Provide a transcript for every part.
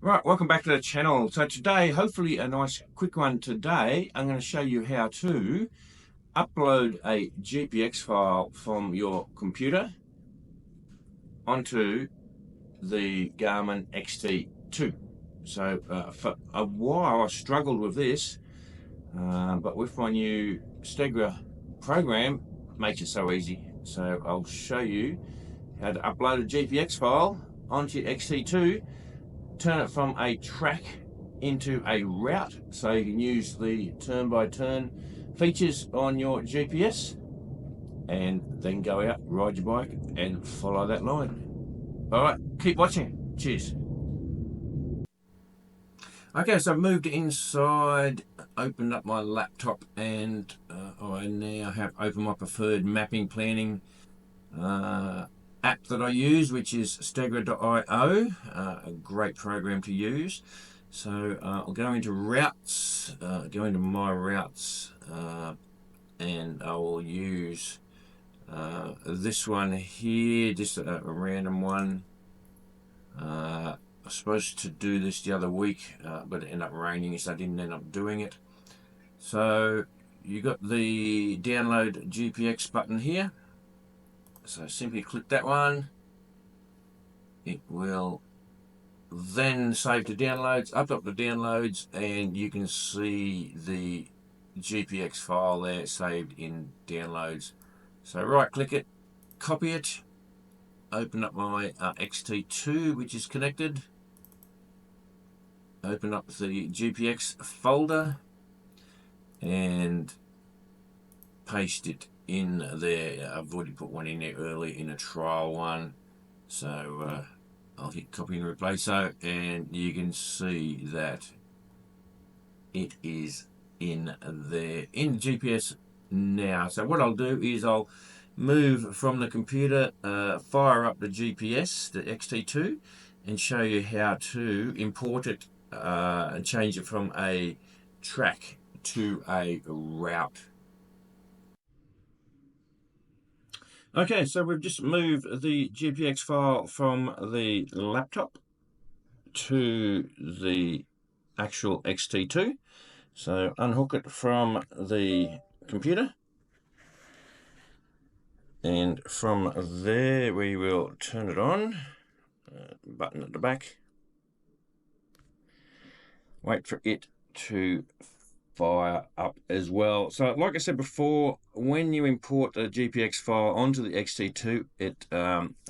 Right, welcome back to the channel. So today, hopefully a nice quick one today, I'm going to show you how to upload a GPX file from your computer onto the Garmin XT2. So for a while I struggled with this, but with my new Stegra program, it makes it so easy. So I'll show you how to upload a GPX file onto your XT2, turn it from a track into a route, so you can use the turn-by-turn features on your GPS and then go out, ride your bike and follow that line. Alright, keep watching. Cheers. Okay, so I've moved inside, opened up my laptop, and I now have opened my preferred mapping planning app that I use, which is Stegra.io, a great program to use. So I'll go into routes, go into my routes, and I will use this one here, just a random one. I was supposed to do this the other week, but it ended up raining, so I didn't end up doing it. So you got the download GPX button here. So simply click that one. It will then save to downloads, up the downloads, and you can see the GPX file there saved in downloads. So right click it, copy it, open up my XT2 which is connected, open up the GPX folder and paste it in there. I've already put one in there early in a trial one, so I'll hit copy and replace, so, and you can see that it is in there in GPS now. So what I'll do is I'll move from the computer, fire up the GPS, the XT2, and show you how to import it and change it from a track to a route. Okay, so we've just moved the GPX file from the laptop to the actual XT2. So unhook it from the computer, and from there we will turn it on, button at the back, wait for it to fire up as well. So like I said before, when you import a GPX file onto the XT2, it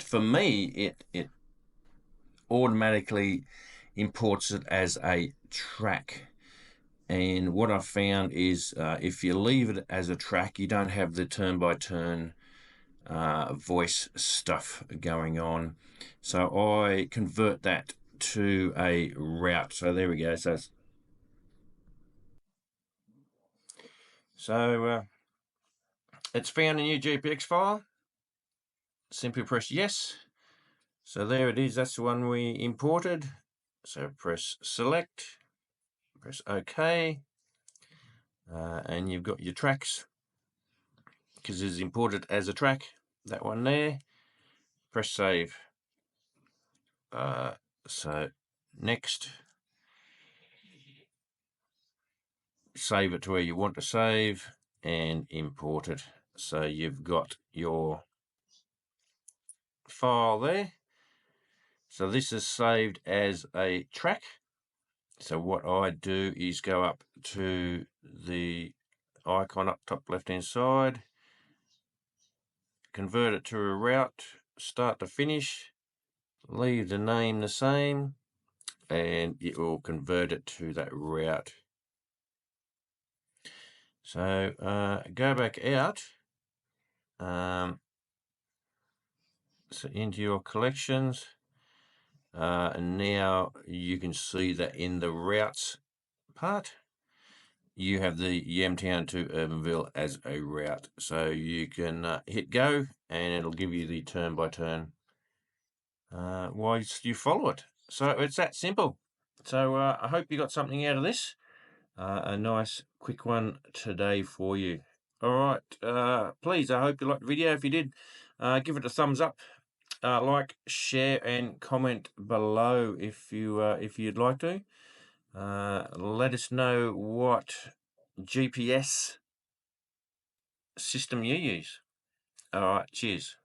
for me it automatically imports it as a track. And what I've found is if you leave it as a track, you don't have the turn-by-turn voice stuff going on. So I convert that to a route. So there we go. So it's found a new GPX file. Simply press yes. So there it is. That's the one we imported. So press select, press OK, and you've got your tracks because it's imported as a track. That one there. Press save. So next, save it to where you want to save and import it. So you've got your file there. So this is saved as a track. So what I do is go up to the icon up top left hand side, convert it to a route, start to finish, leave the name the same, and it will convert it to that route. So go back out, so into your collections, and now you can see that in the routes part you have the Yamtown to Urbanville as a route. So you can hit go and it'll give you the turn-by-turn whilst you follow it. So it's that simple. So I hope you got something out of this. A nice quick one today for you. All right, please, I hope you liked the video. If you did, give it a thumbs up. Like, share, and comment below if you'd like to. Let us know what GPS system you use. All right, cheers.